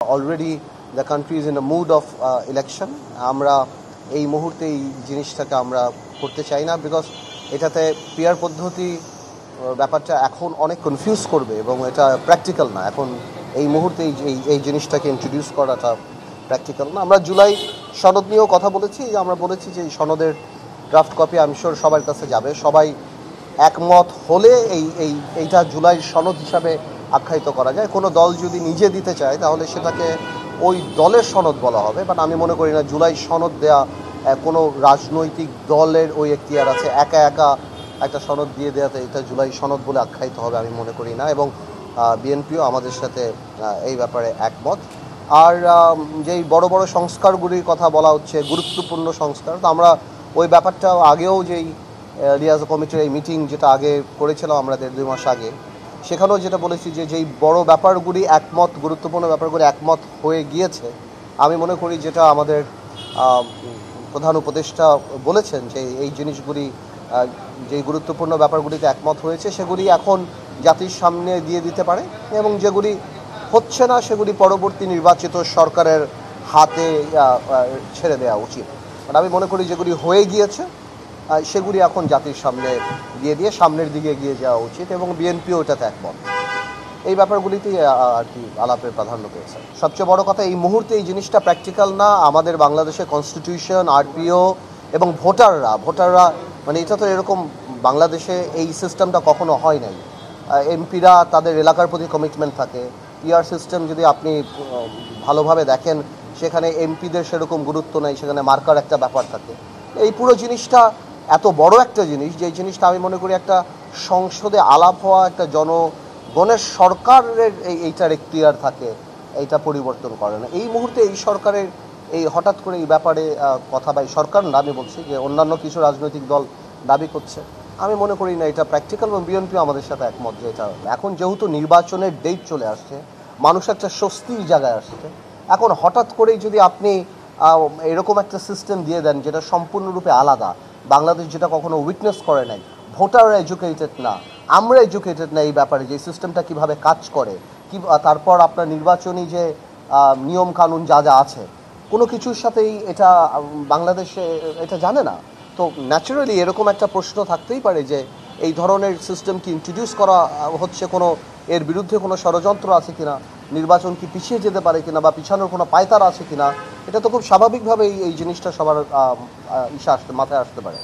Already the country is in a mood of election. আমরা এই মুহূর্তে এই জিনিসটাকে আমরা করতে চাই না, বিকজ এটাতে পিয়ার পদ্ধতি ব্যাপারটা এখন অনেক কনফিউজ করবে এবং এটা প্র্যাকটিক্যাল না। এখন এই মুহূর্তে এই জিনিসটাকে ইন্ট্রোডিউস করাটা প্র্যাকটিক্যাল না। আমরা জুলাই সনদ নিয়েও কথা বলেছি, আমরা বলেছি যে এই সনদের ড্রাফট কপি আমি শিওর সবার কাছে যাবে। সবাই একমত হলে এইটা জুলাই সনদ হিসাবে আখ্যায়িত করা যায়। কোনো দল যদি নিজে দিতে চায় তাহলে সেটাকে ওই দলের সনদ বলা হবে, বাট আমি মনে করি না জুলাই সনদ দেয়া কোনো রাজনৈতিক দলের ওই এখতিয়ার আছে একা একা একটা সনদ দিয়ে দেওয়াতে এটা জুলাই সনদ বলে আখ্যায়িত হবে আমি মনে করি না। এবং বিএনপিও আমাদের সাথে এই ব্যাপারে একমত। আর যেই বড় বড় সংস্কারগুলির কথা বলা হচ্ছে, গুরুত্বপূর্ণ সংস্কার, তো আমরা ওই ব্যাপারটা আগেও যেই রিয়াজ কমিটির এই মিটিং যেটা আগে করেছিলাম আমরা 1.5-2 মাস আগে, সেখানেও যেটা বলেছি যে যেই বড় ব্যাপারগুলি একমত, গুরুত্বপূর্ণ ব্যাপারগুলি একমত হয়ে গিয়েছে, আমি মনে করি যেটা আমাদের প্রধান উপদেষ্টা বলেছেন যে এই জিনিসগুলি যেই গুরুত্বপূর্ণ ব্যাপারগুলিতে একমত হয়েছে সেগুলি এখন জাতির সামনে দিয়ে দিতে পারে, এবং যেগুলি হচ্ছে না সেগুলি পরবর্তী নির্বাচিত সরকারের হাতে ছেড়ে দেওয়া উচিত। মানে আমি মনে করি যেগুলি হয়ে গিয়েছে সেগুলি এখন জাতির সামনে দিয়ে সামনের দিকে এগিয়ে যাওয়া উচিত, এবং বিএনপিও এটাতে একমত। এই ব্যাপারগুলিতেই আর কি আলাপের প্রাধান্য পেয়েছে। সবচেয়ে বড় কথা, এই মুহূর্তে এই জিনিসটা প্র্যাকটিক্যাল না। আমাদের বাংলাদেশের কনস্টিটিউশন, আরপিও এবং ভোটাররা মানে এটা তো এরকম বাংলাদেশে এই সিস্টেমটা কখনো হয় নাই। এমপিরা তাদের এলাকার প্রতি কমিটমেন্ট থাকে। পিআর সিস্টেম যদি আপনি ভালোভাবে দেখেন, সেখানে এমপিদের সেরকম গুরুত্ব নেই, সেখানে মার্কার একটা ব্যাপার থাকে। এই পুরো জিনিসটা এত বড় একটা জিনিস, যে জিনিসটা আমি মনে করি একটা সংসদে আলাপ হওয়া একটা জনগণের সরকারের এইটার এখতিয়ার থাকে, এইটা পরিবর্তন করে না। এই মুহূর্তে এই সরকারের এই হঠাৎ করে এই ব্যাপারে কথা, বা সরকার না, আমি বলছি যে অন্যান্য কিছু রাজনৈতিক দল দাবি করছে, আমি মনে করি না এটা প্র্যাকটিক্যাল। এবং বিএনপিও আমাদের সাথে একমত যে এটা এখন যেহেতু নির্বাচনের ডেট চলে আসছে, মানুষ একটা স্বস্তির জায়গায় আসছে, এখন হঠাৎ করেই যদি আপনি এরকম একটা সিস্টেম দিয়ে দেন যেটা সম্পূর্ণরূপে আলাদা, বাংলাদেশ যেটা কখনো উইটনেস করে নাই, ভোটাররা এডুকেটেড না, আমরা এডুকেটেড না এই ব্যাপারে যে সিস্টেমটা কীভাবে কাজ করে, কি তারপর আপনার নির্বাচনী যে নিয়ম কানুন যা যা আছে, কোনো কিছুর সাথেই এটা বাংলাদেশে এটা জানে না। তো ন্যাচারালি এরকম একটা প্রশ্ন থাকতেই পারে যে এই ধরনের সিস্টেম কি ইন্ট্রোডিউস করা হচ্ছে, কোনো এর বিরুদ্ধে কোনো ষড়যন্ত্র আছে কিনা, নির্বাচন কি পিছিয়ে যেতে পারে কিনা, বা পিছানোর কোনো পায়তারা আছে কিনা। এটা তো খুব স্বাভাবিকভাবেই এই জিনিসটা সবার মাথায় আসতে পারে।